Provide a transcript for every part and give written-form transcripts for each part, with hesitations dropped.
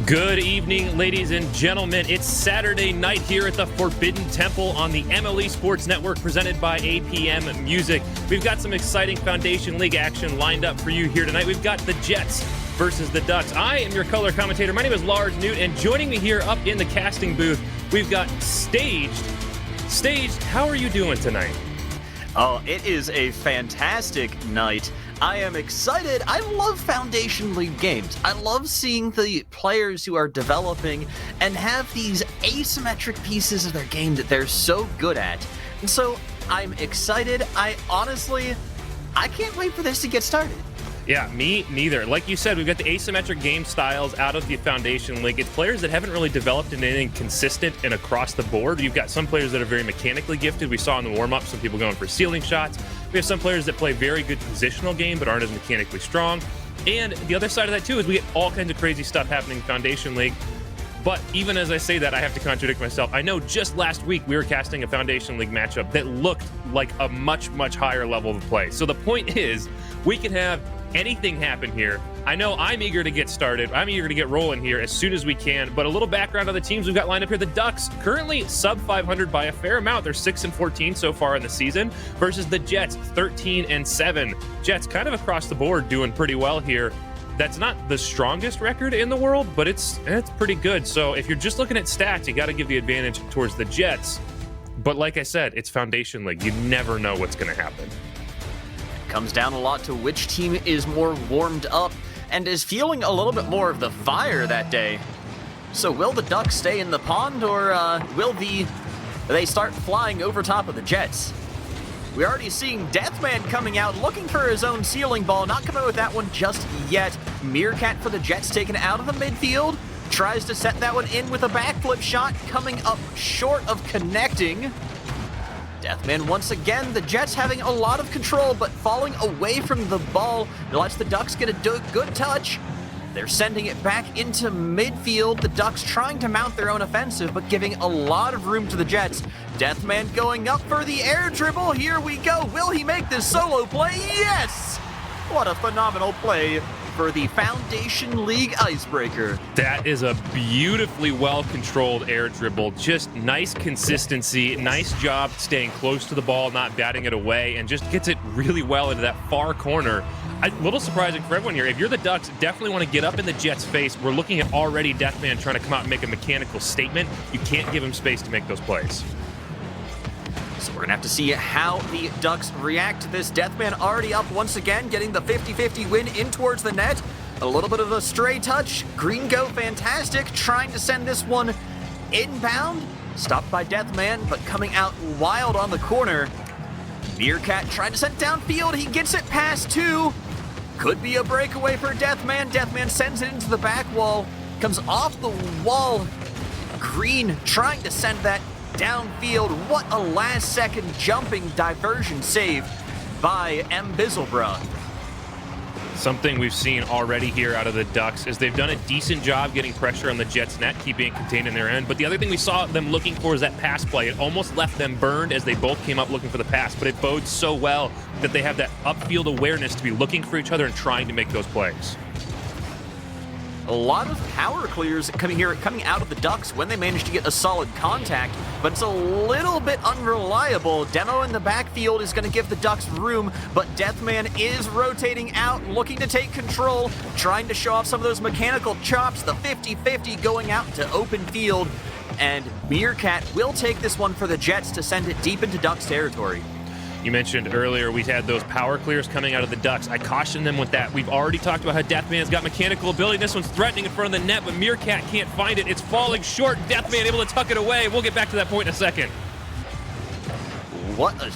Good evening, ladies and gentlemen. It's Saturday night here at the Forbidden Temple on the MLE Sports Network, presented by APM Music. We've got some exciting Foundation League action lined up for you here tonight. We've got the Jets versus the Ducks. I am your color commentator. My name is Lars Newt, and joining me here up in the casting booth, we've got Staged. Staged, how are you doing tonight? Oh, it is a fantastic night. I am excited. I love Foundation League games. I love seeing the players who are developing and have these asymmetric pieces of their game that they're so good at. And so I'm excited. I can't wait for this to get started. Yeah, me neither. Like you said, we've got the asymmetric game styles out of the Foundation League. It's players that haven't really developed into anything consistent and across the board. You've got some players that are very mechanically gifted. We saw in the warm-up some people going for ceiling shots. We have some players that play very good positional game but aren't as mechanically strong. And the other side of that, too, is we get all kinds of crazy stuff happening in Foundation League. But even as I say that, I have to contradict myself. I know just last week we were casting a Foundation League matchup that looked like a much, much higher level of play. So the point is, we can have anything happen here. I know I'm eager to get started. I'm eager to get rolling here as soon as we can. But a little background on the teams we've got lined up here. The Ducks, currently sub 500 by a fair amount. They're 6-14 so far in the season, versus the Jets, 13-7. Jets kind of across the board doing pretty well here. That's not the strongest record in the world, but it's pretty good. So if you're just looking at stats, you got to give the advantage towards the Jets. But like I said, it's Foundation League. You never know what's going to happen. Comes down a lot to which team is more warmed up and is feeling a little bit more of the fire that day. So will the Ducks stay in the pond, or will they start flying over top of the Jets? We're already seeing Deathman coming out, looking for his own ceiling ball, not coming with that one just yet. Meerkat for the Jets taken out of the midfield, tries to set that one in with a backflip shot, coming up short of connecting. Deathman once again, the Jets having a lot of control, but falling away from the ball. It lets the Ducks get a good touch. They're sending it back into midfield. The Ducks trying to mount their own offensive, but giving a lot of room to the Jets. Deathman going up for the air dribble. Here we go. Will he make this solo play? Yes! What a phenomenal play for the Foundation League icebreaker. That is a beautifully well-controlled air dribble. Just nice consistency, nice job staying close to the ball, not batting it away, and just gets it really well into that far corner. A little surprising for everyone here. If you're the Ducks, definitely want to get up in the Jets' face. We're looking at already Deathman trying to come out and make a mechanical statement. You can't give him space to make those plays. So we're going to have to see how the Ducks react to this. Deathman already up once again, getting the 50-50 win in towards the net. A little bit of a stray touch. Gringo, fantastic, trying to send this one inbound. Stopped by Deathman, but coming out wild on the corner. Meerkat trying to send downfield. He gets it past two. Could be a breakaway for Deathman. Deathman sends it into the back wall. Comes off the wall. Green trying to send that downfield. What a last-second jumping diversion save by M. Bizzlebra. Something we've seen already here out of the Ducks is they've done a decent job getting pressure on the Jets' net, keeping it contained in their end. But the other thing we saw them looking for is that pass play. It almost left them burned as they both came up looking for the pass, but it bodes so well that they have that upfield awareness to be looking for each other and trying to make those plays. A lot of power clears coming out of the Ducks when they manage to get a solid contact, but it's a little bit unreliable. Demo in the backfield is going to give the Ducks room, but Deathman is rotating out, looking to take control, trying to show off some of those mechanical chops, the 50-50 going out to open field, and Meerkat will take this one for the Jets to send it deep into Ducks territory. You mentioned earlier we had those power clears coming out of the Ducks. I cautioned them with that. We've already talked about how Deathman's got mechanical ability. This one's threatening in front of the net, but Meerkat can't find it. It's falling short. Deathman able to tuck it away. We'll get back to that point in a second. What a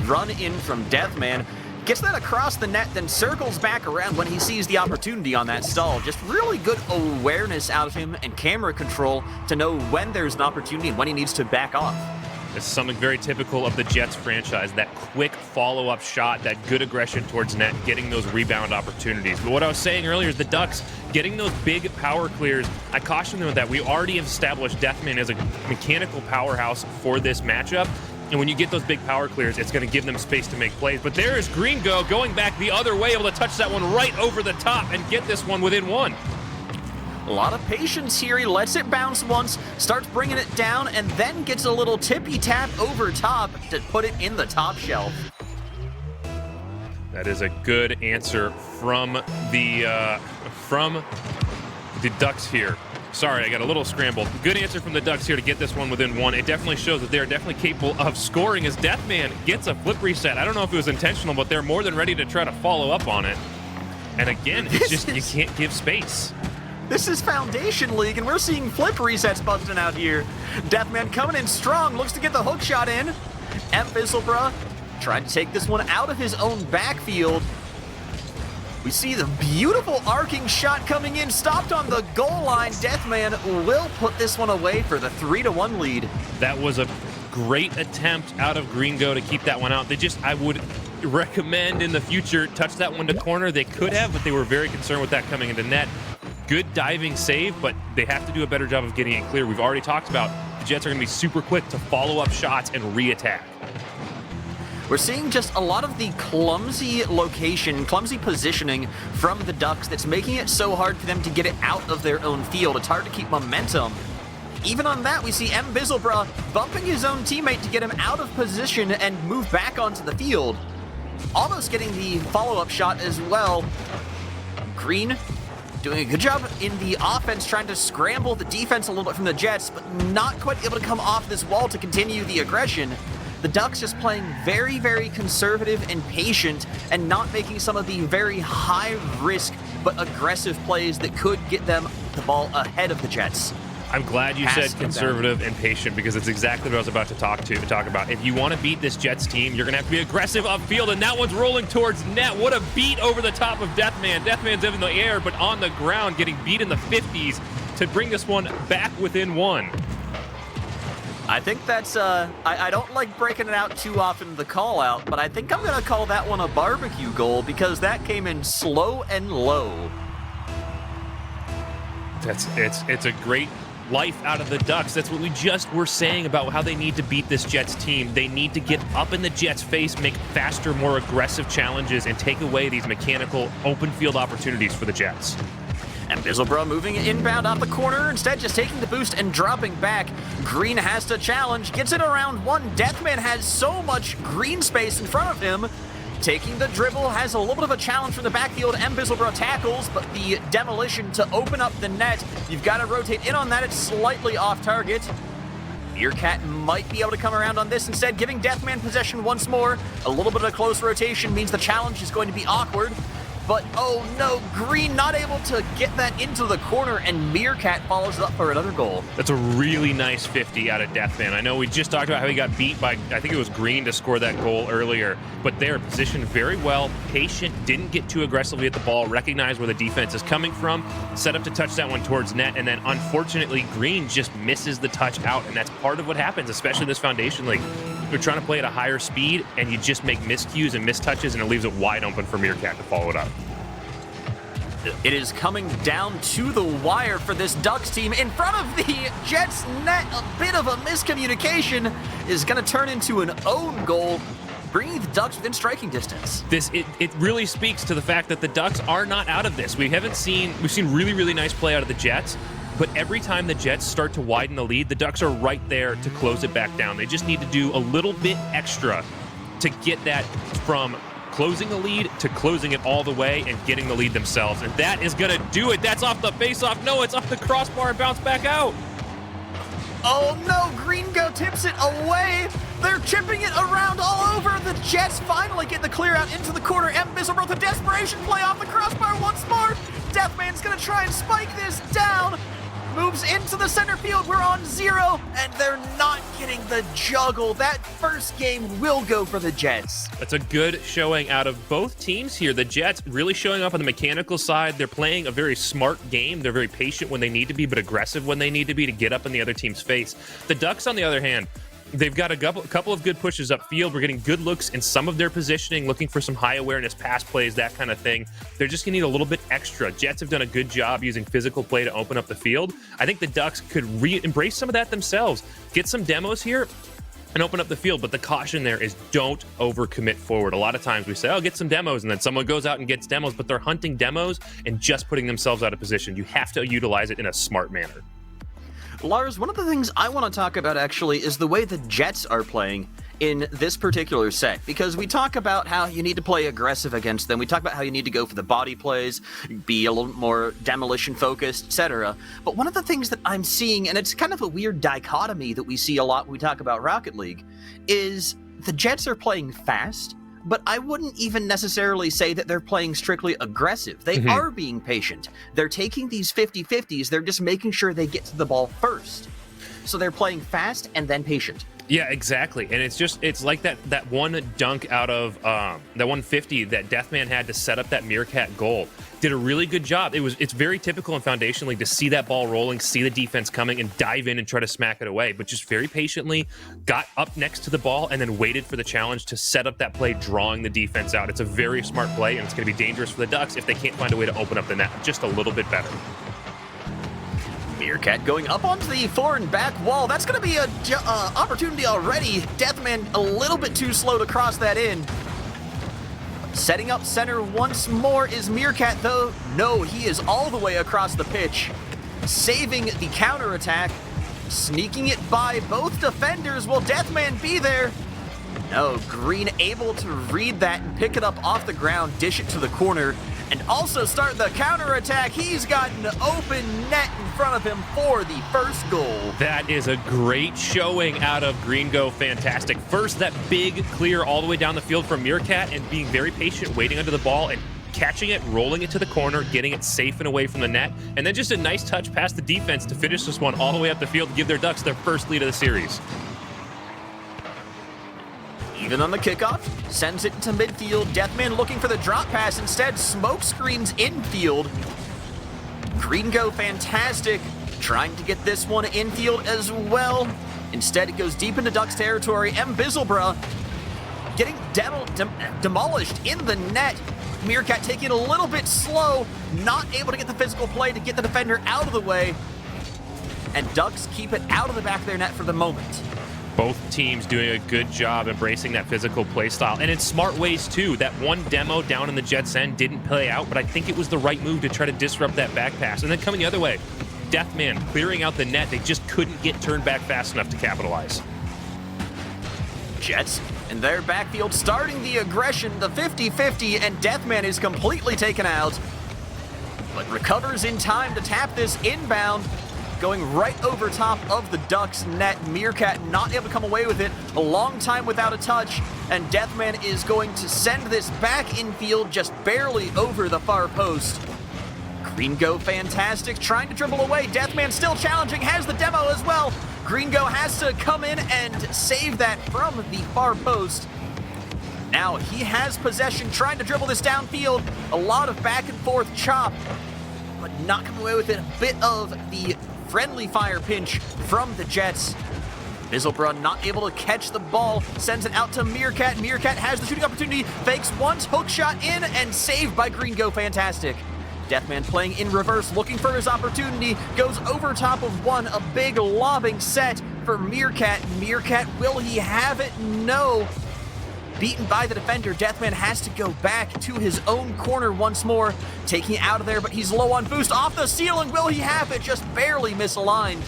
run in from Deathman. Gets that across the net, then circles back around when he sees the opportunity on that stall. Just really good awareness out of him and camera control to know when there's an opportunity and when he needs to back off. This is something very typical of the Jets franchise, that quick follow-up shot, that good aggression towards net, getting those rebound opportunities. But what I was saying earlier is the Ducks getting those big power clears. I caution them with that. We already have established Deathman as a mechanical powerhouse for this matchup. And when you get those big power clears, it's going to give them space to make plays. But there is Gringo going back the other way, able to touch that one right over the top and get this one within one. A lot of patience here. He lets it bounce once, starts bringing it down, and then gets a little tippy tap over top to put it in the top shelf. That is a good answer from the Ducks here. Sorry, I got a little scrambled. Good answer from the Ducks here to get this one within one. It definitely shows that they're definitely capable of scoring as Deathman gets a flip reset. I don't know if it was intentional, but they're more than ready to try to follow up on it. And again, it's just you can't give space. This is Foundation League, and we're seeing flip resets busting out here. Deathman coming in strong, looks to get the hook shot in. Fizzlebra trying to take this one out of his own backfield. We see the beautiful arcing shot coming in, stopped on the goal line. Deathman will put this one away for the 3-1 lead. That was a great attempt out of Gringo to keep that one out. I would recommend in the future, touch that one to corner. They could have, but they were very concerned with that coming into net. Good diving save, but they have to do a better job of getting it clear. We've already talked about the Jets are going to be super quick to follow up shots and re-attack. We're seeing just a lot of the clumsy positioning from the Ducks that's making it so hard for them to get it out of their own field. It's hard to keep momentum. Even on that, we see Bizzlebra bumping his own teammate to get him out of position and move back onto the field. Almost getting the follow-up shot as well. Green doing a good job in the offense, trying to scramble the defense a little bit from the Jets, but not quite able to come off this wall to continue the aggression. The Ducks just playing very, very conservative and patient and not making some of the very high-risk but aggressive plays that could get them the ball ahead of the Jets. I'm glad you said conservative and patient because it's exactly what I was about to talk about. If you want to beat this Jets team, you're going to have to be aggressive upfield, and that one's rolling towards net. What a beat over the top of Deathman. Deathman's in the air, but on the ground, getting beat in the 50s to bring this one back within one. I think that's, I don't like breaking it out too often, the call out, but I think I'm going to call that one a barbecue goal because that came in slow and low. It's a great life out of the Ducks. That's what we just were saying about how they need to beat this Jets team. They need to get up in the Jets' face, make faster, more aggressive challenges, and take away these mechanical open field opportunities for the Jets. And Bizzlebra moving inbound out the corner, instead just taking the boost and dropping back. Green has to challenge, gets it around one. Deathman has so much green space in front of him. Taking the dribble, has a little bit of a challenge from the backfield. Bizzlebra tackles, but the demolition to open up the net. You've got to rotate in on that. It's slightly off target. Meerkat might be able to come around on this instead, giving Deathman possession once more. A little bit of close rotation means the challenge is going to be awkward. But, oh no, Green not able to get that into the corner, and Meerkat follows up for another goal. That's a really nice 50 out of Deathman. I know we just talked about how he got beat by, I think it was Green to score that goal earlier, but they're positioned very well, patient, didn't get too aggressively at the ball, recognized where the defense is coming from, set up to touch that one towards net, and then unfortunately, Green just misses the touch out, and that's part of what happens, especially in this Foundation League. You're trying to play at a higher speed, and you just make miscues and mistouches, and it leaves it wide open for Meerkat to follow it up. It is coming down to the wire for this Ducks team in front of the Jets net. A bit of a miscommunication is going to turn into an own goal, bringing the Ducks within striking distance. It really speaks to the fact that the Ducks are not out of this. We've seen really, really nice play out of the Jets, but every time the Jets start to widen the lead, the Ducks are right there to close it back down. They just need to do a little bit extra to get that from closing the lead to closing it all the way and getting the lead themselves. And that is going to do it. That's off the face-off. No, it's off the crossbar and bounce back out. Oh no, Gringo tips it away. They're chipping it around all over. The Jets finally get the clear out into the corner. Bizzlebra with a desperation play off the crossbar once more. Deathman's going to try and spike this down. Moves into the center field. We're on 0, and they're not getting the juggle. That first game will go for the Jets. That's a good showing out of both teams here. The Jets really showing up on the mechanical side. They're playing a very smart game. They're very patient when they need to be, but aggressive when they need to be to get up in the other team's face. The Ducks, on the other hand, they've got a couple of good pushes upfield. We're getting good looks in some of their positioning, looking for some high awareness pass plays, that kind of thing. They're just going to need a little bit extra. Jets have done a good job using physical play to open up the field. I think the Ducks could embrace some of that themselves. Get some demos here. and open up the field. But the caution there is don't overcommit forward. A lot of times we say, oh, get some demos, and then someone goes out and gets demos, but they're hunting demos and just putting themselves out of position. You have to utilize it in a smart manner. Lars, one of the things I want to talk about actually is the way the Jets are playing in this particular set, because we talk about how you need to play aggressive against them. We talk about how you need to go for the body plays, be a little more demolition focused, etc. But one of the things that I'm seeing, and it's kind of a weird dichotomy that we see a lot when we talk about Rocket League, is the Jets are playing fast, but I wouldn't even necessarily say that they're playing strictly aggressive. They are being patient. They're taking these 50-50s, they're just making sure they get to the ball first. So they're playing fast and then patient. Yeah, exactly. And it's like that one dunk out of that 150 that Deathman had to set up that Meerkat goal. Did a really good job. It's very typical in Foundation League to see that ball rolling, see the defense coming, and dive in and try to smack it away. But just very patiently got up next to the ball and then waited for the challenge to set up that play, drawing the defense out. It's a very smart play, and it's going to be dangerous for the Ducks if they can't find a way to open up the net just a little bit better. Meerkat going up onto the forward and back wall. That's going to be a opportunity already. Deathman a little bit too slow to cross that in. Setting up center once more is Meerkat, though. No, he is all the way across the pitch. Saving the counterattack. Sneaking it by both defenders. Will Deathman be there? No, Green able to read that and pick it up off the ground, dish it to the corner, and also start the counterattack. He's got an open net in front of him for the first goal. That is a great showing out of Gringo. Fantastic. First, that big clear all the way down the field from Meerkat and being very patient, waiting under the ball and catching it, rolling it to the corner, getting it safe and away from the net, and then just a nice touch past the defense to finish this one all the way up the field to give their Ducks their first lead of the series. Even on the kickoff, sends it into midfield. Deathman looking for the drop pass. Instead, smoke screens infield. Gringo fantastic, trying to get this one infield as well. Instead, it goes deep into Ducks territory. Bizzlebra getting demolished in the net. Meerkat taking it a little bit slow, not able to get the physical play to get the defender out of the way. And Ducks keep it out of the back of their net for the moment. Both teams doing a good job embracing that physical play style, and in smart ways too. That one demo down in the Jets' end didn't play out, but I think it was the right move to try to disrupt that back pass. And then coming the other way, Deathman clearing out the net. They just couldn't get turned back fast enough to capitalize. Jets in their backfield starting the aggression, the 50-50, and Deathman is completely taken out, but recovers in time to tap this inbound. Going right over top of the Ducks net. Meerkat not able to come away with it. A long time without a touch. And Deathman is going to send this back infield just barely over the far post. Gringo fantastic, trying to dribble away. Deathman still challenging, has the demo as well. Gringo has to come in and save that from the far post. Now he has possession, trying to dribble this downfield. A lot of back and forth chop, but not coming away with it. A bit of the friendly fire pinch from the Jets. Bizzlebra not able to catch the ball, sends it out to Meerkat. Meerkat has the shooting opportunity, fakes once, hook shot in, and saved by Gringo. Fantastic. Deathman playing in reverse, looking for his opportunity, goes over top of one, a big lobbing set for Meerkat. Meerkat, will he have it? No. Beaten by the defender, Deathman has to go back to his own corner once more, taking it out of there, but he's low on boost. Off the ceiling, will he have it? Just barely misaligned.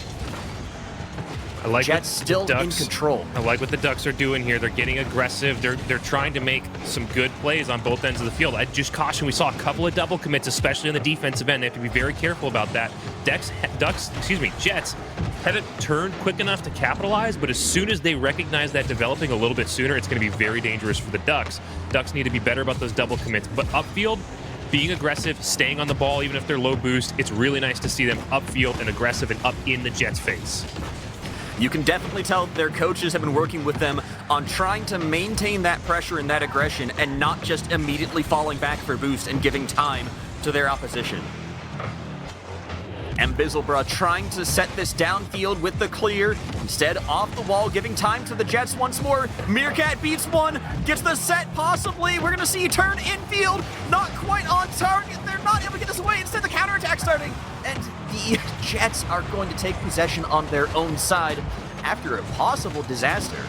I like Jets still in control. I like what the Ducks are doing here. They're getting aggressive. They're trying to make some good plays on both ends of the field. I just caution, we saw a couple of double commits, especially on the defensive end. They have to be very careful about that. Jets haven't turned quick enough to capitalize, but as soon as they recognize that developing a little bit sooner, it's going to be very dangerous for the Ducks. Ducks need to be better about those double commits, but upfield, being aggressive, staying on the ball, even if they're low boost, it's really nice to see them upfield and aggressive and up in the Jets' face. You can definitely tell their coaches have been working with them on trying to maintain that pressure and that aggression and not just immediately falling back for boost and giving time to their opposition. Bizzlebra trying to set this downfield with the clear. Instead, off the wall, giving time to the Jets once more. Meerkat beats one, gets the set possibly. We're going to see turn infield. Not quite on target. They're not able to get this away. Instead, the counterattack starting. And the Jets are going to take possession on their own side after a possible disaster.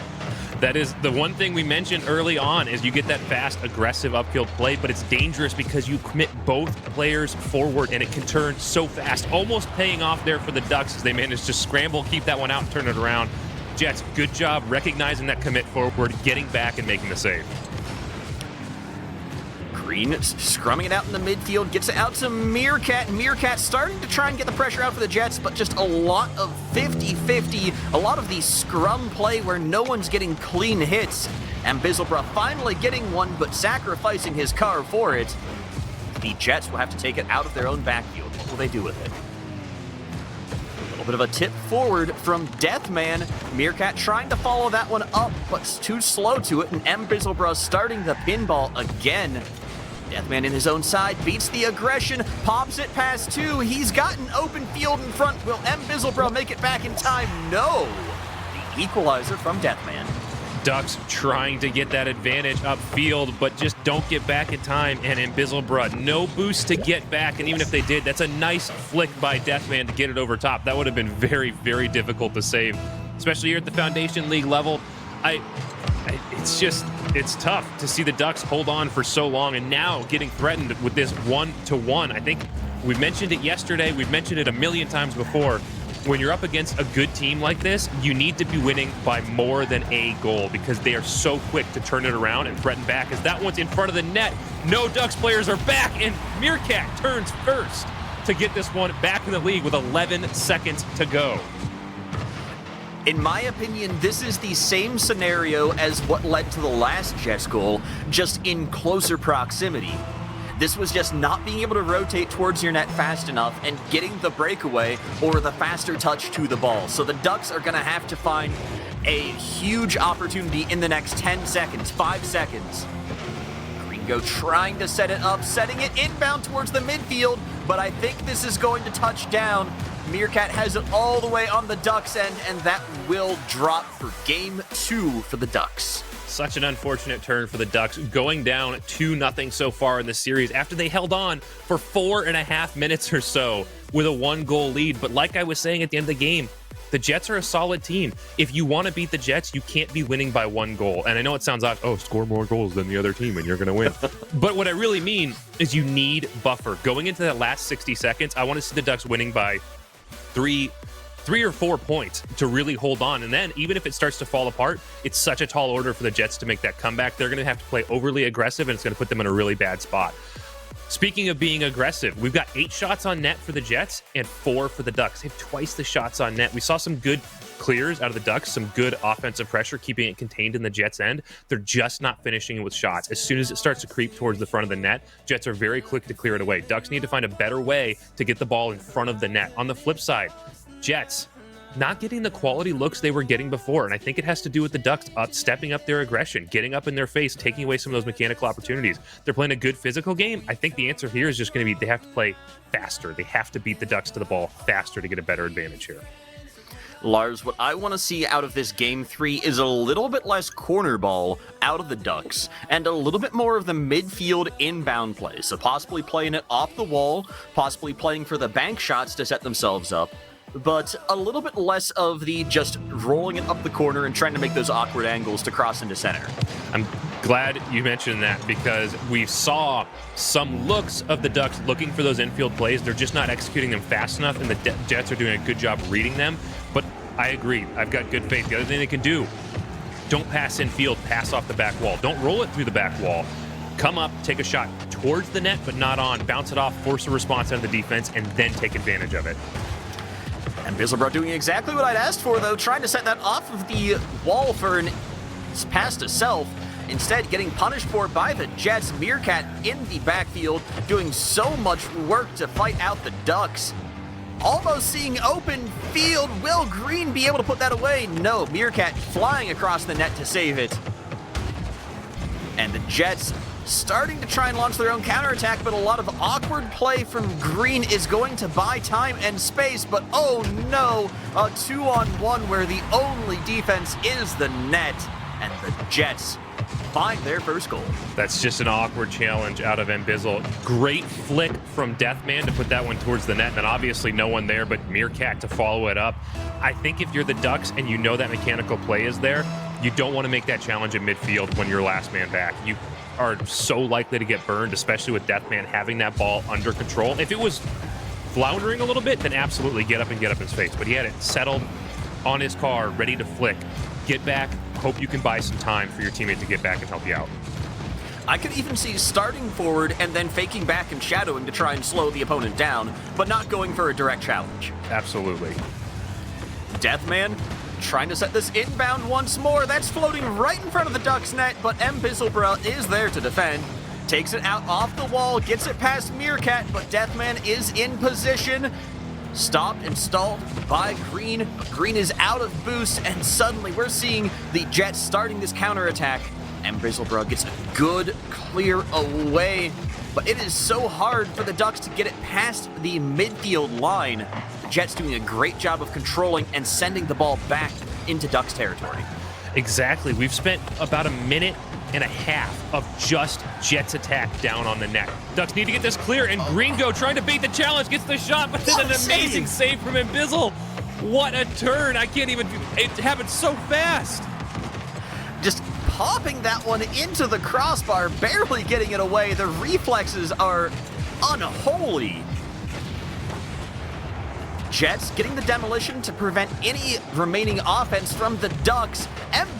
That is the one thing we mentioned early on is you get that fast, aggressive upfield play, but it's dangerous because you commit both players forward and it can turn so fast, almost paying off there for the Ducks as they manage to scramble, keep that one out, and turn it around. Jets, good job recognizing that commit forward, getting back and making the save. Green scrumming it out in the midfield, gets it out to Meerkat. Meerkat starting to try and get the pressure out for the Jets, but just a lot of 50-50, a lot of the scrum play where no one's getting clean hits. And Bizzlebra finally getting one, but sacrificing his car for it. The Jets will have to take it out of their own backfield. What will they do with it? A little bit of a tip forward from Deathman. Meerkat trying to follow that one up, but it's too slow to it, and M. Bizzlebra starting the pinball again. Deathman in his own side, beats the aggression, pops it past two. He's got an open field in front. Will M. Bizzlebra make it back in time? No. The equalizer from Deathman. Ducks trying to get that advantage upfield, but just don't get back in time. And in Bizzlebra, no boost to get back. And even if they did, that's a nice flick by Deathman to get it over top. That would have been very, very difficult to save, especially here at the Foundation League level. It's tough to see the Ducks hold on for so long and now getting threatened with this 1-to-1. I think we mentioned it yesterday. We've mentioned it a million times before. When you're up against a good team like this, you need to be winning by more than a goal because they are so quick to turn it around and threaten back. As that one's in front of the net, no Ducks players are back, and Meerkat turns first to get this one back in the league with 11 seconds to go. In my opinion, this is the same scenario as what led to the last Jets goal, just in closer proximity. This was just not being able to rotate towards your net fast enough and getting the breakaway or the faster touch to the ball. So the Ducks are going to have to find a huge opportunity in the next 10 seconds, 5 seconds. Gringo trying to set it up, setting it inbound towards the midfield, but I think this is going to touch down. Meerkat has it all the way on the Ducks' end, and that will drop for game 2 for the Ducks. Such an unfortunate turn for the Ducks, going down 2-0 so far in the series after they held on for 4.5 minutes or so with a 1-goal lead. But like I was saying at the end of the game, the Jets are a solid team. If you want to beat the Jets, you can't be winning by 1 goal. And I know it sounds odd, score more goals than the other team and you're going to win. But what I really mean is you need buffer. Going into that last 60 seconds, I want to see the Ducks winning by three or 4 points to really hold on. And then even if it starts to fall apart, it's such a tall order for the Jets to make that comeback. They're going to have to play overly aggressive, and it's going to put them in a really bad spot. Speaking of being aggressive, we've got 8 shots on net for the Jets and 4 for the Ducks. They have twice the shots on net. We saw some good clears out of the Ducks, some good offensive pressure, keeping it contained in the Jets' end. They're just not finishing with shots. As soon as it starts to creep towards the front of the net, Jets are very quick to clear it away. Ducks need to find a better way to get the ball in front of the net. On the flip side, Jets not getting the quality looks they were getting before, and I think it has to do with the Ducks stepping up their aggression, getting up in their face, taking away some of those mechanical opportunities. They're playing a good physical game. I think the answer here is just going to be they have to play faster. They have to beat the Ducks to the ball faster to get a better advantage here. Lars, what I want to see out of this Game 3 is a little bit less corner ball out of the Ducks and a little bit more of the midfield inbound play. So possibly playing it off the wall, possibly playing for the bank shots to set themselves up, but a little bit less of the just rolling it up the corner and trying to make those awkward angles to cross into center. I'm glad you mentioned that because we saw some looks of the Ducks looking for those infield plays. They're just not executing them fast enough, and the Jets are doing a good job reading them. But I agree. I've got good faith. The other thing they can do, don't pass infield, pass off the back wall. Don't roll it through the back wall. Come up, take a shot towards the net, but not on. Bounce it off, force a response out of the defense, and then take advantage of it. And Bizzlebra doing exactly what I'd asked for, though, trying to set that off of the wall for an pass to self. Instead, getting punished for by the Jets. Meerkat in the backfield, doing so much work to fight out the Ducks. Almost seeing open field. Will Green be able to put that away? No, Meerkat flying across the net to save it. And the Jets starting to try and launch their own counterattack, but a lot of awkward play from Green is going to buy time and space, but oh no, a 2-on-1 where the only defense is the net, and the Jets find their first goal. That's just an awkward challenge out of Mbizzle. Great flick from Deathman to put that one towards the net, and then obviously no one there but Meerkat to follow it up. I think if you're the Ducks and you know that mechanical play is there, You don't want to make that challenge in midfield when you're last man back. You are so likely to get burned, especially with Deathman having that ball under control. If it was floundering a little bit, then absolutely get up and get up his face. But he had it settled on his car, ready to flick. Get back. Hope you can buy some time for your teammate to get back and help you out. I could even see starting forward and then faking back and shadowing to try and slow the opponent down, but not going for a direct challenge. Absolutely. Deathman trying to set this inbound once more. That's floating right in front of the Ducks net, but Bizzlebra is there to defend. Takes it out off the wall, gets it past Meerkat, but Deathman is in position. Stopped and stalled by Green. Green is out of boost, and suddenly we're seeing the Jets starting this counterattack. And Bizzlebra gets a good clear away, but it is so hard for the Ducks to get it past the midfield line. The Jets doing a great job of controlling and sending the ball back into Ducks territory. Exactly. We've spent about a minute and a half of just Jets attack down on the net. Ducks need to get this clear, and Gringo trying to bait the challenge, gets the shot, but then an amazing save from Bizzle. What a turn. I can't even, it happened so fast. Just popping that one into the crossbar, barely getting it away. The reflexes are unholy. Jets getting the demolition to prevent any remaining offense from the Ducks.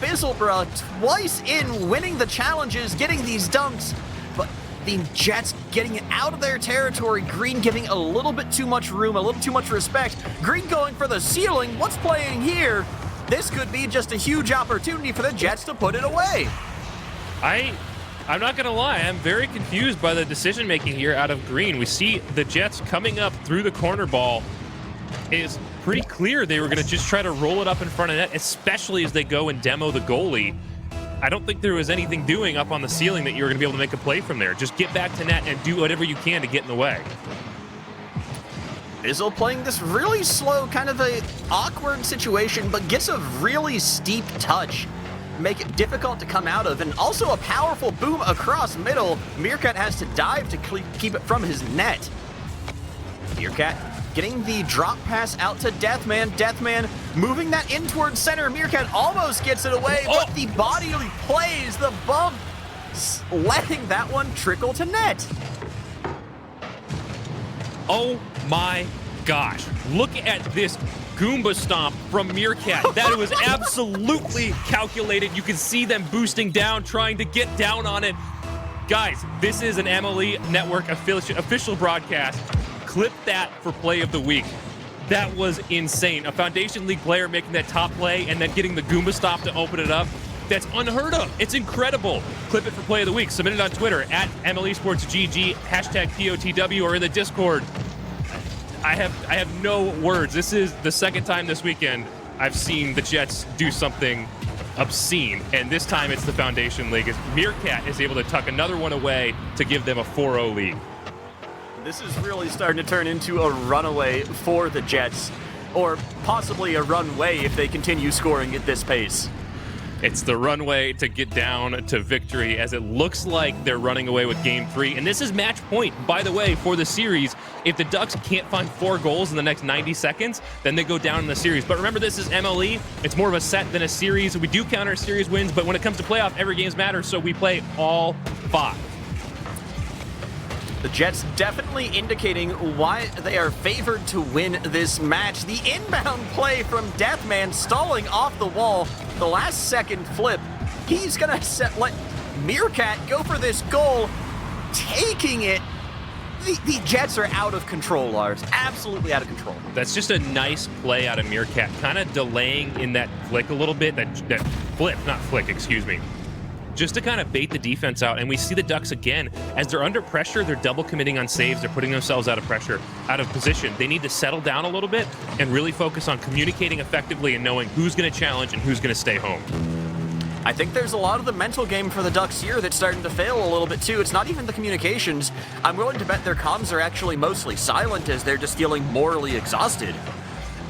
Bizzlebra twice in winning the challenges, getting these dunks, but the Jets getting it out of their territory. Green giving a little bit too much room, a little too much respect. Green going for the ceiling. What's playing here? This could be just a huge opportunity for the Jets to put it away. I'm not going to lie. I'm very confused by the decision-making here out of Green. We see the Jets coming up through the corner ball. It is pretty clear they were going to just try to roll it up in front of net, especially as they go and demo the goalie. I don't think there was anything doing up on the ceiling that you were going to be able to make a play from there. Just get back to net and do whatever you can to get in the way. Bizzle playing this really slow, kind of a awkward situation, but gets a really steep touch. Make it difficult to come out of, and also a powerful boom across middle. Meerkat has to dive to keep it from his net. Meerkat getting the drop pass out to Deathman. Deathman moving that in towards center. Meerkat almost gets it away, but the body plays the bump, letting that one trickle to net. Oh my gosh. Look at this Goomba stomp from Meerkat. That was absolutely calculated. You can see them boosting down, trying to get down on it. Guys, this is an MLE Network official broadcast. Clip that for play of the week. That was insane. A Foundation League player making that top play and then getting the Goomba stomp to open it up. That's unheard of. It's incredible. Clip it for play of the week. Submit it on Twitter at MLE Sports GG, hashtag POTW, or in the Discord. I have no words. This is the second time this weekend I've seen the Jets do something obscene, and this time it's the Foundation League. As Meerkat is able to tuck another one away to give them a 4-0 lead. This is really starting to turn into a runaway for the Jets, or possibly a runway if they continue scoring at this pace. It's the runway to get down to victory, as it looks like they're running away with Game 3. And this is match point, by the way, for the series. If the Ducks can't find 4 goals in the next 90 seconds, then they go down in the series. But remember, this is MLE. It's more of a set than a series. We do count our series wins, but when it comes to playoff, every game matters, so we play all 5. The Jets definitely indicating why they are favored to win this match. The inbound play from Deathman stalling off the wall. The last second flip. He's going to let Meerkat go for this goal. Taking it. The Jets are out of control, Lars. Absolutely out of control. That's just a nice play out of Meerkat. Kind of delaying in that flick a little bit. That flip, not flick, excuse me. Just to kind of bait the defense out. And we see the Ducks again. As they're under pressure, they're double committing on saves. They're putting themselves out of pressure, out of position. They need to settle down a little bit and really focus on communicating effectively and knowing who's going to challenge and who's going to stay home. I think there's a lot of the mental game for the Ducks here that's starting to fail a little bit too. It's not even the communications. I'm willing to bet their comms are actually mostly silent as they're just feeling morally exhausted.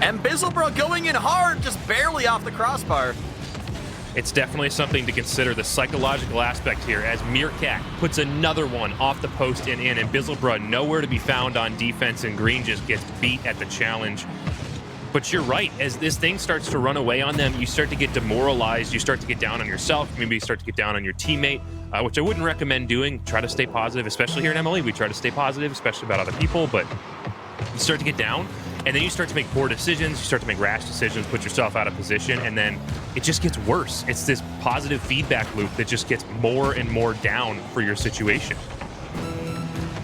And Bizzlebra going in hard, just barely off the crossbar. It's definitely something to consider, the psychological aspect here, as Meerkat puts another one off the post and in, and Bizzlebra nowhere to be found on defense, and Green just gets beat at the challenge. But you're right. As this thing starts to run away on them, you start to get demoralized. You start to get down on yourself. Maybe you start to get down on your teammate, which I wouldn't recommend doing. Try to stay positive, especially here in MLE. We try to stay positive, especially about other people. But you start to get down, and then you start to make poor decisions. You start to make rash decisions, put yourself out of position, and then it just gets worse. It's this positive feedback loop that just gets more and more down for your situation.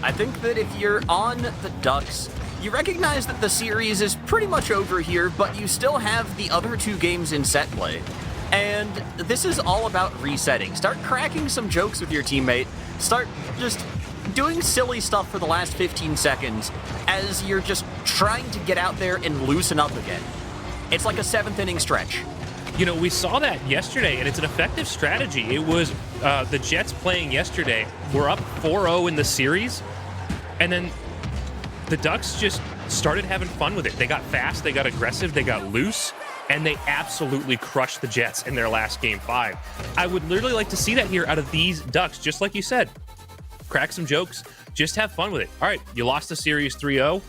I think that if you're on the Ducks, you recognize that the series is pretty much over here, but you still have the other 2 games in set play. And this is all about resetting. Start cracking some jokes with your teammate. Start just doing silly stuff for the last 15 seconds as you're just trying to get out there and loosen up again. It's like a 7th inning stretch. You know, we saw that yesterday, and it's an effective strategy. It was the Jets playing yesterday. We're up 4-0 in the series, and then the Ducks just started having fun with it. They got fast, they got aggressive, they got loose, and they absolutely crushed the Jets in their last Game 5. I would literally like to see that here out of these Ducks, just like you said. Crack some jokes, just have fun with it. All right, you lost the series 3-0,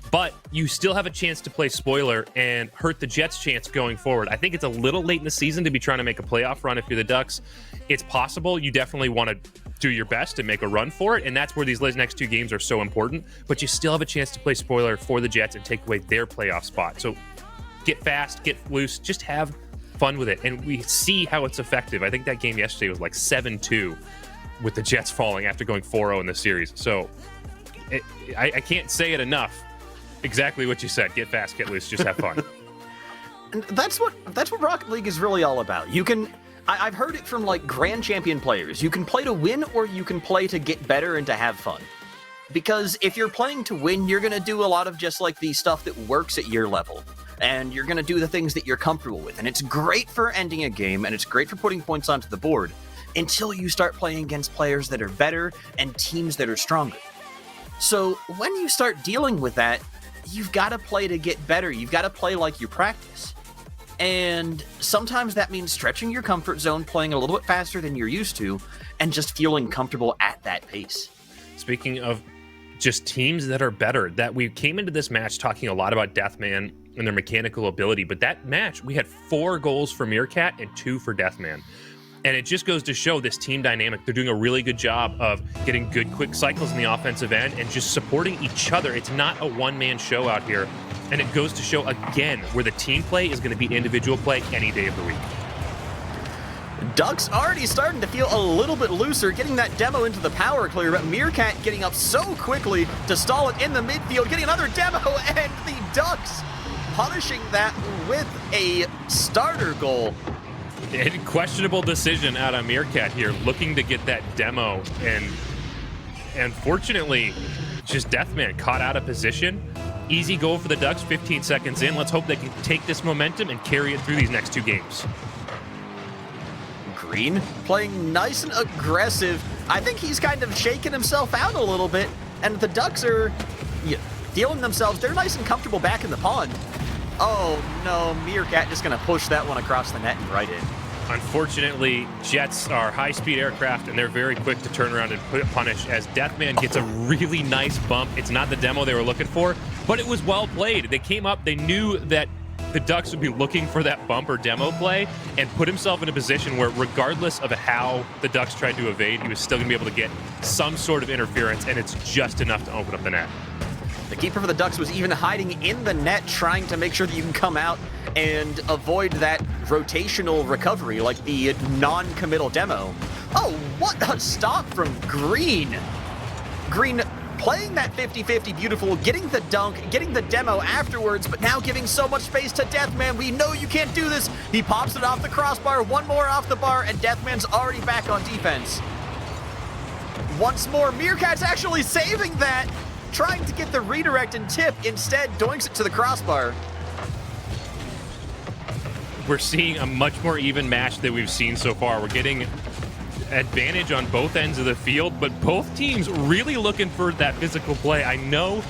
but you still have a chance to play spoiler and hurt the Jets' chance going forward. I think it's a little late in the season to be trying to make a playoff run if you're the Ducks. It's possible. You definitely want to do your best and make a run for it, and that's where these next 2 games are so important. But you still have a chance to play spoiler for the Jets and take away their playoff spot. So get fast, get loose, just have fun with it. And we see how it's effective. I think that game yesterday was like 7-2 with the Jets falling after going 4-0 in the series. So I can't say it enough. Exactly what you said. Get fast, get loose, just have fun. And that's what Rocket League is really all about. You can... I've heard it from, like, grand champion players. You can play to win, or you can play to get better and to have fun. Because if you're playing to win, you're going to do a lot of just, like, the stuff that works at your level. And you're going to do the things that you're comfortable with. And it's great for ending a game, and it's great for putting points onto the board, until you start playing against players that are better and teams that are stronger. So when you start dealing with that, you've got to play to get better. You've got to play like you practice. And sometimes that means stretching your comfort zone, playing a little bit faster than you're used to, and just feeling comfortable at that pace. Speaking of just teams that are better, that we came into this match talking a lot about Deathman and their mechanical ability, but that match, we had 4 goals for Meerkat and 2 for Deathman. And it just goes to show this team dynamic. They're doing a really good job of getting good, quick cycles in the offensive end and just supporting each other. It's not a one-man show out here. And it goes to show, again, where the team play is going to be individual play any day of the week. Ducks already starting to feel a little bit looser, getting that demo into the power clear, but Meerkat getting up so quickly to stall it in the midfield, getting another demo, and the Ducks punishing that with a starter goal. A questionable decision out of Meerkat here, looking to get that demo, and unfortunately, just Deathman caught out of position. Easy goal for the Ducks, 15 seconds in. Let's hope they can take this momentum and carry it through these next 2 games. Green playing nice and aggressive. I think he's kind of shaking himself out a little bit, and the Ducks are feeling themselves. They're nice and comfortable back in the pond. Oh no, Meerkat just going to push that one across the net and right in. Unfortunately, Jets are high-speed aircraft, and they're very quick to turn around and punish as Deathman gets a really nice bump. It's not the demo they were looking for, but it was well played. They came up, they knew that the Ducks would be looking for that bump or demo play, and put himself in a position where, regardless of how the Ducks tried to evade, he was still going to be able to get some sort of interference, and it's just enough to open up the net. The keeper for the Ducks was even hiding in the net, trying to make sure that you can come out and avoid that rotational recovery, like the non-committal demo. Oh, what a stop from Green! Green playing that 50-50 beautiful, getting the dunk, getting the demo afterwards, but now giving so much space to Deathman. We know you can't do this. He pops it off the crossbar, one more off the bar, and Deathman's already back on defense. Once more, Meerkat's actually saving that, trying to get the redirect and tip, instead doinks it to the crossbar. We're seeing a much more even match than we've seen so far. We're getting advantage on both ends of the field, but both teams really looking for that physical play. I know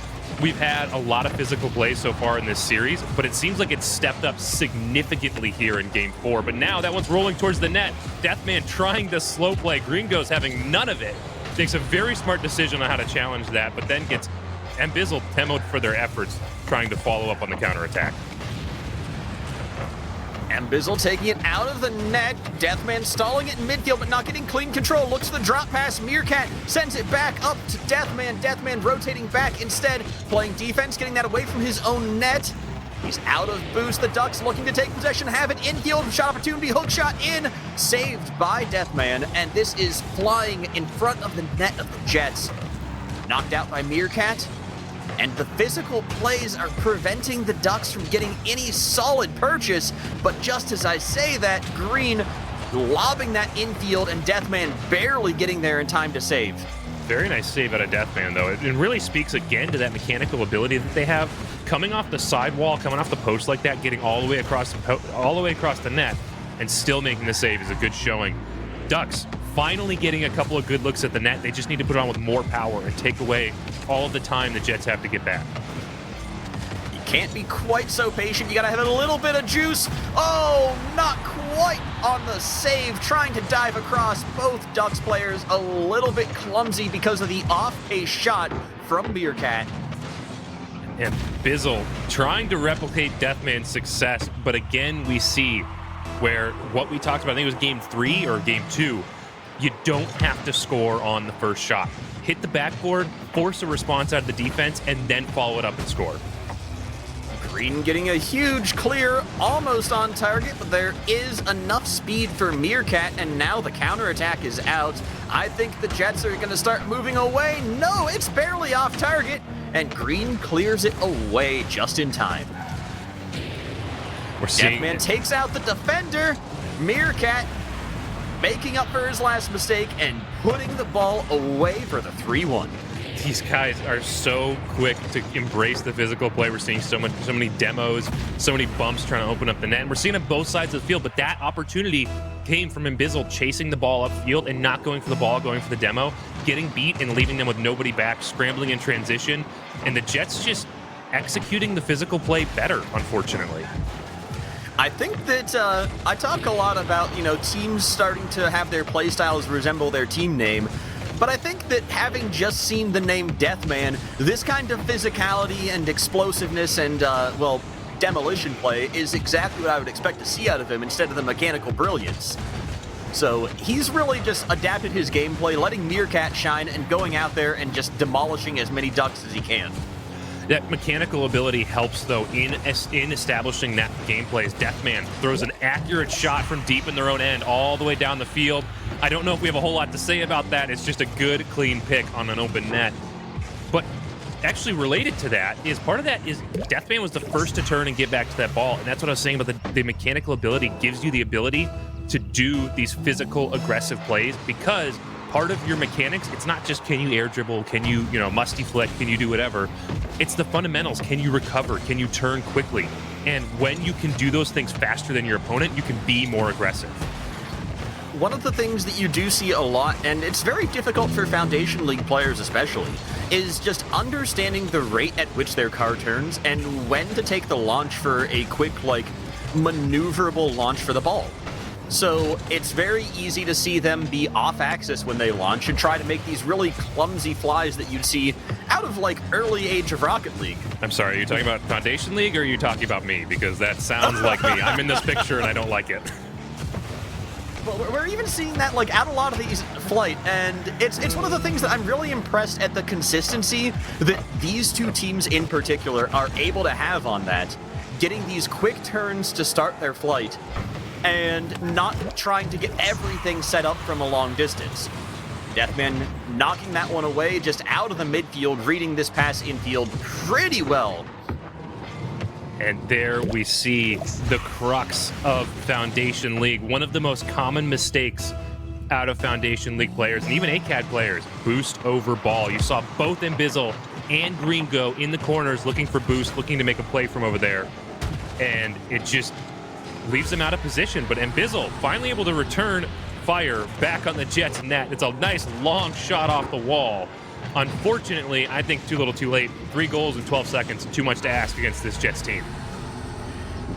we've had a lot of physical play so far in this series, but it seems like it's stepped up significantly here in Game 4. But now that one's rolling towards the net. Deathman trying to slow play. Gringo's having none of it. Takes a very smart decision on how to challenge that, but then gets Ambizzle demoed for their efforts trying to follow up on the counterattack. And Bizzle taking it out of the net. Deathman stalling it in midfield, but not getting clean control. Looks for the drop pass. Meerkat sends it back up to Deathman. Deathman rotating back instead, playing defense, getting that away from his own net. He's out of boost. The Ducks looking to take possession, have it infield. Shot opportunity, hook shot in. Saved by Deathman, and this is flying in front of the net of the Jets. Knocked out by Meerkat. And the physical plays are preventing the Ducks from getting any solid purchase. But just as I say that, Green lobbing that infield and Deathman barely getting there in time to save. Very nice save out of Deathman, though. It really speaks again to that mechanical ability that they have. Coming off the sidewall, coming off the post like that, getting all the way across the net, and still making the save is a good showing. Ducks finally getting a couple of good looks at the net. They just need to put it on with more power and take away all of the time the Jets have to get back. You can't be quite so patient. You gotta have a little bit of juice. Oh, not quite on the save. Trying to dive across. Both Ducks players a little bit clumsy because of the off-pace shot from Meerkat. And Bizzle trying to replicate Deathman's success, but again, we see where what we talked about, I think it was game 3 or game 2, you don't have to score on the first shot. Hit the backboard, force a response out of the defense, and then follow it up and score. Green getting a huge clear, almost on target, but there is enough speed for Meerkat, and now the counterattack is out. I think the Jets are going to start moving away. No, it's barely off target, and Green clears it away just in time. We're seeing Deathman takes out the defender. Meerkat making up for his last mistake and putting the ball away for the 3-1. These guys are so quick to embrace the physical play. We're seeing so many demos, so many bumps trying to open up the net. And we're seeing it both sides of the field, but that opportunity came from Bizzle chasing the ball upfield and not going for the ball, going for the demo, getting beat and leaving them with nobody back, scrambling in transition. And the Jets just executing the physical play better, unfortunately. I think that I talk a lot about, teams starting to have their play styles resemble their team name. But I think that having just seen the name Deathman, this kind of physicality and explosiveness and, demolition play is exactly what I would expect to see out of him instead of the mechanical brilliance. So he's really just adapted his gameplay, letting Meerkat shine and going out there and just demolishing as many Ducks as he can. That mechanical ability helps, though, in establishing that gameplay. As Deathman throws an accurate shot from deep in their own end all the way down the field. I don't know if we have a whole lot to say about that. It's just a good, clean pick on an open net. But actually related to that is part of that is Deathman was the first to turn and get back to that ball. And that's what I was saying about the mechanical ability gives you the ability to do these physical, aggressive plays because part of your mechanics, it's not just can you air dribble, can you, musty flick, can you do whatever. It's the fundamentals. Can you recover? Can you turn quickly? And when you can do those things faster than your opponent, you can be more aggressive. One of the things that you do see a lot, and it's very difficult for Foundation League players especially, is just understanding the rate at which their car turns and when to take the launch for a quick, maneuverable launch for the ball. So it's very easy to see them be off-axis when they launch and try to make these really clumsy flies that you'd see out of, early age of Rocket League. I'm sorry, are you talking about Foundation League or are you talking about me? Because that sounds like me. I'm in this picture and I don't like it. Well, we're even seeing that, out a lot of these flight, and it's one of the things that I'm really impressed at the consistency that these two teams in particular are able to have on that, getting these quick turns to start their flight, and not trying to get everything set up from a long distance. Deathman knocking that one away just out of the midfield, reading this pass infield pretty well. And there we see the crux of Foundation League. One of the most common mistakes out of Foundation League players, and even ACAD players, boost over ball. You saw both Bizzle and Green go in the corners looking for boost, looking to make a play from over there. And it just leaves them out of position. But Bizzle finally able to return fire back on the Jets net. It's a nice long shot off the wall. Unfortunately, I think too little too late. 3 goals in 12 seconds, too much to ask against this Jets team.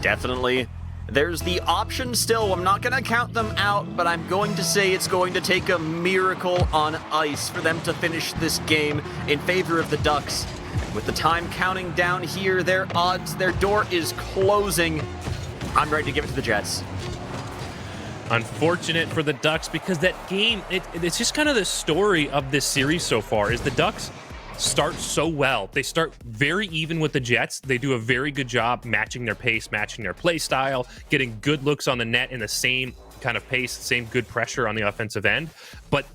Definitely. There's the option still. I'm not going to count them out, but I'm going to say it's going to take a miracle on ice for them to finish this game in favor of the Ducks. And with the time counting down here, their door is closing. I'm ready to give it to the Jets. Unfortunate for the Ducks because that game, it's just kind of the story of this series so far is the Ducks start so well. They start very even with the Jets. They do a very good job matching their pace, matching their play style, getting good looks on the net in the same kind of pace, same good pressure on the offensive end. But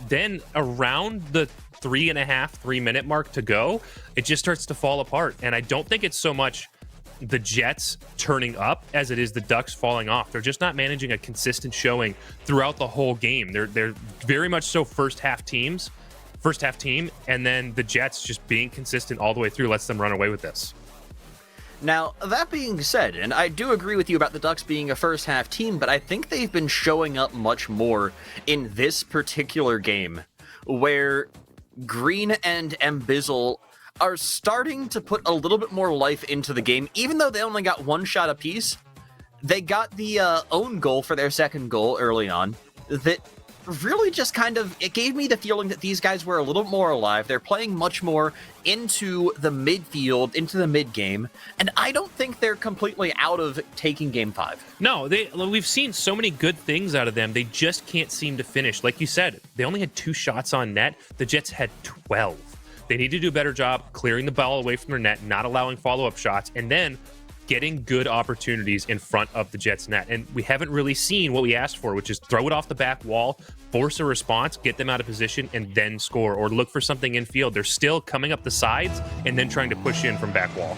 then around the 3.5-3 minute mark to go, it just starts to fall apart. And I don't think it's so much the Jets turning up as it is the Ducks falling off. They're just not managing a consistent showing throughout the whole game. They're very much so first half team, and then the Jets just being consistent all the way through lets them run away with this. Now, that being said, and I do agree with you about the Ducks being a first half team, but I think they've been showing up much more in this particular game, where Green and Mbizzle are starting to put a little bit more life into the game. Even though they only got one shot apiece, they got the own goal for their second goal early on that really just kind of, it gave me the feeling that these guys were a little more alive. They're playing much more into the midfield, into the mid game, and I don't think they're completely out of taking game 5. No, we've seen so many good things out of them. They just can't seem to finish. Like you said, they only had 2 shots on net. The Jets had 12. They need to do a better job clearing the ball away from their net, not allowing follow-up shots, and then getting good opportunities in front of the Jets' net. And we haven't really seen what we asked for, which is throw it off the back wall, force a response, get them out of position, and then score, or look for something in field. They're still coming up the sides and then trying to push in from back wall.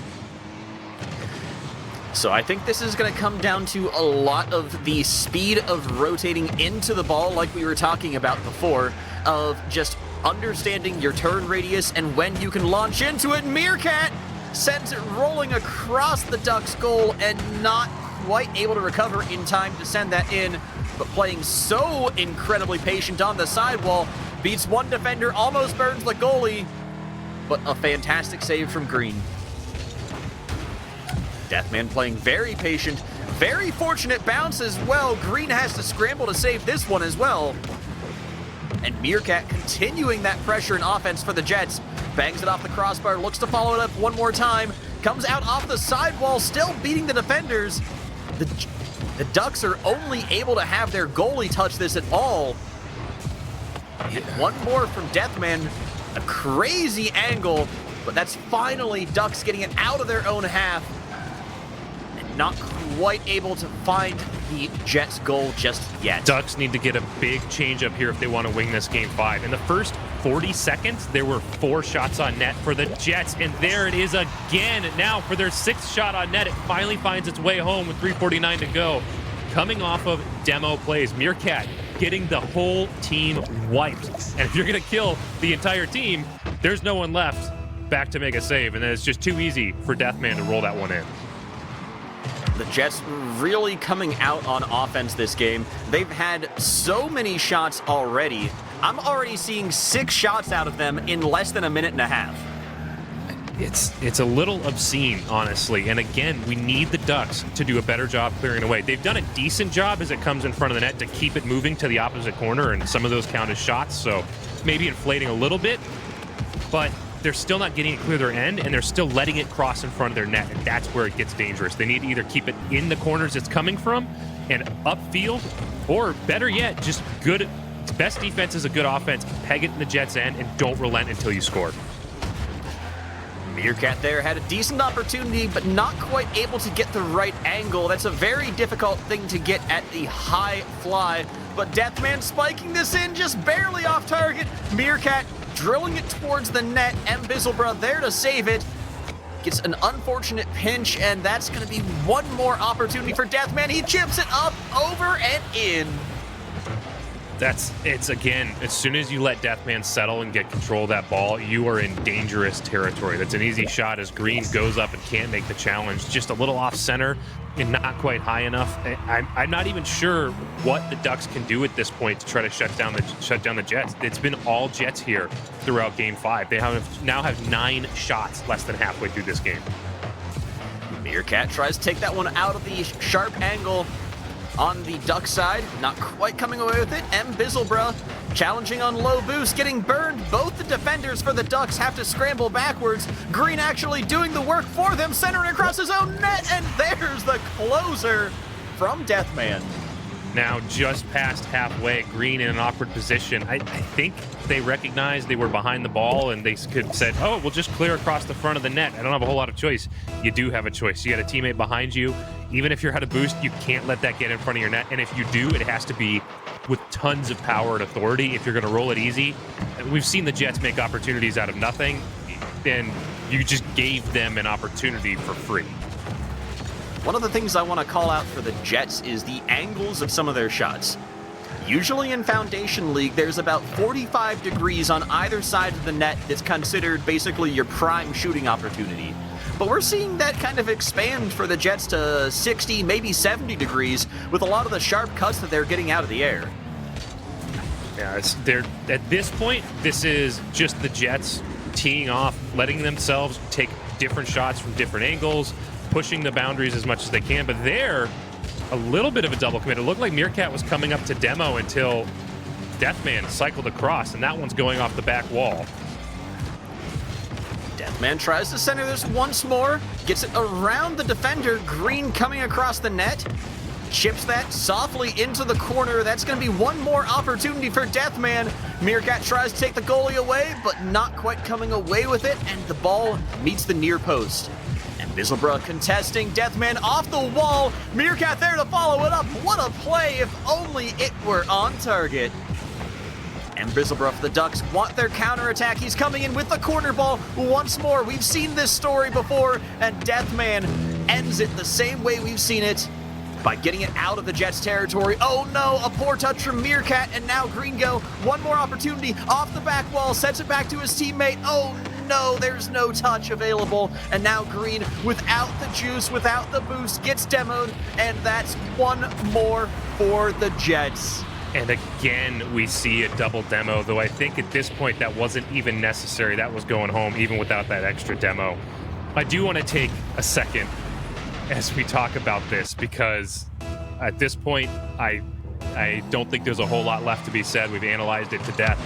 So I think this is going to come down to a lot of the speed of rotating into the ball, like we were talking about before, of just understanding your turn radius and when you can launch into it. Meerkat sends it rolling across the Ducks' goal and not quite able to recover in time to send that in, but playing so incredibly patient on the sidewall, beats one defender, almost burns the goalie, but a fantastic save from Green. Deathman playing very patient, very fortunate bounce as well. Green has to scramble to save this one as well. And Meerkat continuing that pressure and offense for the Jets. Bangs it off the crossbar, looks to follow it up one more time. Comes out off the sidewall, still beating the defenders. The Ducks are only able to have their goalie touch this at all. And one more from Deathman. A crazy angle, but that's finally Ducks getting it out of their own half. And not quite able to find the Jets' goal just yet. Ducks need to get a big change up here if they want to win this game 5. In the first 40 seconds, there were 4 shots on net for the Jets, and there it is again. Now for their 6th shot on net, it finally finds its way home with 3:49 to go. Coming off of demo plays, Meerkat getting the whole team wiped. And if you're going to kill the entire team, there's no one left back to make a save, and then it's just too easy for Deathman to roll that one in. The Jets really coming out on offense this game. They've had so many shots already. I'm already seeing 6 shots out of them in less than a minute and a half. It's a little obscene, honestly. And again, we need the Ducks to do a better job clearing away. They've done a decent job as it comes in front of the net to keep it moving to the opposite corner, and some of those count as shots, so maybe inflating a little bit, but they're still not getting it clear their end, and they're still letting it cross in front of their net, and that's where it gets dangerous. They need to either keep it in the corners it's coming from and upfield, or better yet, just good. Best defense is a good offense. Peg it in the Jets' end and don't relent until you score. Meerkat there had a decent opportunity, but not quite able to get the right angle. That's a very difficult thing to get at the high fly, but Deathman spiking this in just barely off target. Meerkat drilling it towards the net. Mbizzle there to save it. Gets an unfortunate pinch, and that's going to be one more opportunity for Deathman. He chips it up, over, and in. It's again, as soon as you let Deathman settle and get control of that ball, you are in dangerous territory. That's an easy shot as Green goes up and can't make the challenge. Just a little off center and not quite high enough. I'm not even sure what the Ducks can do at this point to try to shut down the Jets. It's been all Jets here throughout Game 5. They now have 9 shots less than halfway through this game. Meerkat tries to take that one out of the sharp angle on the Duck side, not quite coming away with it. Mbizzle Challenging on low boost, getting burned. Both the defenders for the Ducks have to scramble backwards. Green actually doing the work for them, centering across his own net, and there's the closer from Deathman. Now just past halfway, Green in an awkward position. I think they recognized they were behind the ball and they could said, oh, we'll just clear across the front of the net. I don't have a whole lot of choice. You do have a choice. You got a teammate behind you. Even if you're out of boost, you can't let that get in front of your net. And if you do, it has to be with tons of power and authority if you're going to roll it easy. We've seen the Jets make opportunities out of nothing, and you just gave them an opportunity for free. One of the things I want to call out for the Jets is the angles of some of their shots. Usually in Foundation League, there's about 45 degrees on either side of the net that's considered basically your prime shooting opportunity. But we're seeing that kind of expand for the Jets to 60, maybe 70 degrees with a lot of the sharp cuts that they're getting out of the air. Yeah, at this point, this is just the Jets teeing off, letting themselves take different shots from different angles, pushing the boundaries as much as they can, but they're a little bit of a double commit. It looked like Meerkat was coming up to demo until Deathman cycled across, and that one's going off the back wall. Deathman tries to center this once more, gets it around the defender. Green coming across the net, chips that softly into the corner. That's going to be one more opportunity for Deathman. Meerkat tries to take the goalie away, but not quite coming away with it, and the ball meets the near post. And Bizelbra contesting, Deathman off the wall. Meerkat there to follow it up. What a play if only it were on target. And Bizelbra for the Ducks want their counterattack. He's coming in with the corner ball once more. We've seen this story before, and Deathman ends it the same way we've seen it, by getting it out of the Jets' territory. Oh no, a poor touch from Meerkat, and now Gringo, one more opportunity off the back wall, sends it back to his teammate. Oh no, there's no touch available, and now Green, without the juice, without the boost, gets demoed, and that's one more for the Jets. And again, we see a double demo, though I think at this point that wasn't even necessary. That was going home even without that extra demo. I do want to take a second as we talk about this, because at this point, I don't think there's a whole lot left to be said. We've analyzed it to death.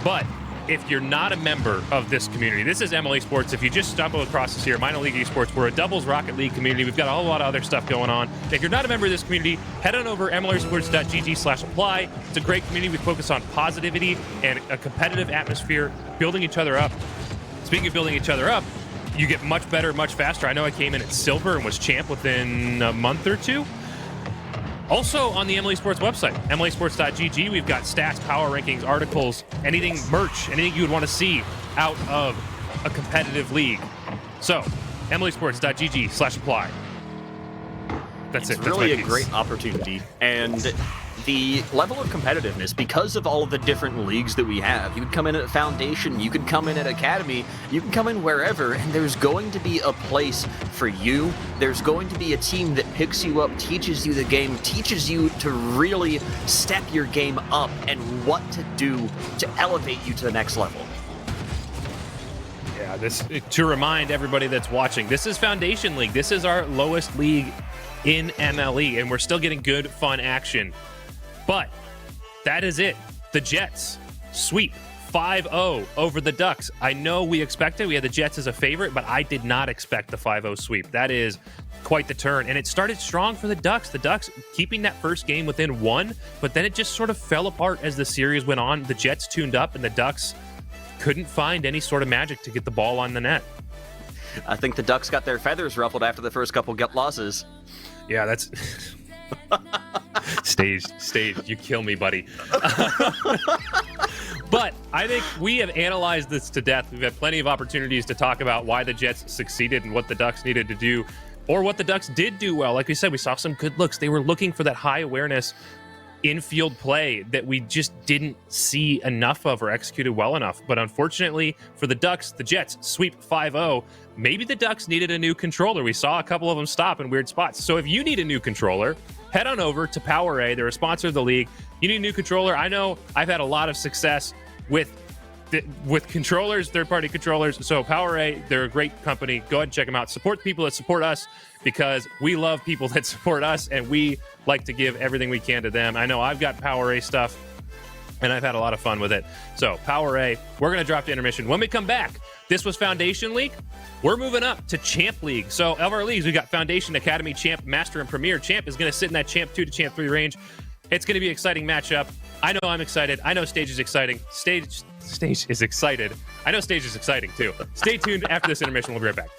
But if you're not a member of this community, this is MLE Sports. If you just stumble across us here, Minor League Esports, we're a doubles Rocket League community. We've got a whole lot of other stuff going on. If you're not a member of this community, head on over mlesports.gg/apply. It's a great community. We focus on positivity and a competitive atmosphere, building each other up. Speaking of building each other up, you get much better, much faster. I know I came in at silver and was champ within a month or two. Also on the MLE Sports website, mlesports.gg, we've got stats, power rankings, articles, anything merch, anything you would want to see out of a competitive league. So, mlesports.gg/apply. That's it. It's really a great opportunity. And the level of competitiveness, because of all of the different leagues that we have, you could come in at Foundation, you could come in at Academy, you can come in wherever, and there's going to be a place for you. There's going to be a team that picks you up, teaches you the game, teaches you to really step your game up and what to do to elevate you to the next level. Yeah, to remind everybody that's watching, this is Foundation League. This is our lowest league in MLE, and we're still getting good, fun action. But that is it. The Jets sweep 5-0 over the Ducks. I know we expected. We had the Jets as a favorite, but I did not expect the 5-0 sweep. That is quite the turn. And it started strong for the Ducks. The Ducks keeping that first game within one, but then it just sort of fell apart as the series went on. The Jets tuned up, and the Ducks couldn't find any sort of magic to get the ball on the net. I think the Ducks got their feathers ruffled after the first couple losses. Yeah, that's... Staged. You kill me, buddy. But I think we have analyzed this to death. We've had plenty of opportunities to talk about why the Jets succeeded and what the Ducks needed to do, or what the Ducks did do well. Like we said, we saw some good looks. They were looking for that high awareness infield play that we just didn't see enough of or executed well enough. But unfortunately for the Ducks, the Jets sweep 5-0. Maybe the Ducks needed a new controller. We saw a couple of them stop in weird spots. So if you need a new controller, head on over to PowerA. They're a sponsor of the league. You need a new controller. I know I've had a lot of success with controllers, third-party controllers. So PowerA, they're a great company. Go ahead and check them out. Support the people that support us, because we love people that support us, and we like to give everything we can to them. I know I've got PowerA stuff. and I've had a lot of fun with it. So Power A, we're going to drop to intermission. When we come back, this was Foundation League. We're moving up to Champ League. So of our leagues, we got Foundation, Academy, Champ, Master, and Premier. Champ is going to sit in that Champ 2 to Champ 3 range. It's going to be an exciting matchup. I know I'm excited. I know Stage is exciting. Stage is excited. I know Stage is exciting too. Stay tuned after this intermission. We'll be right back.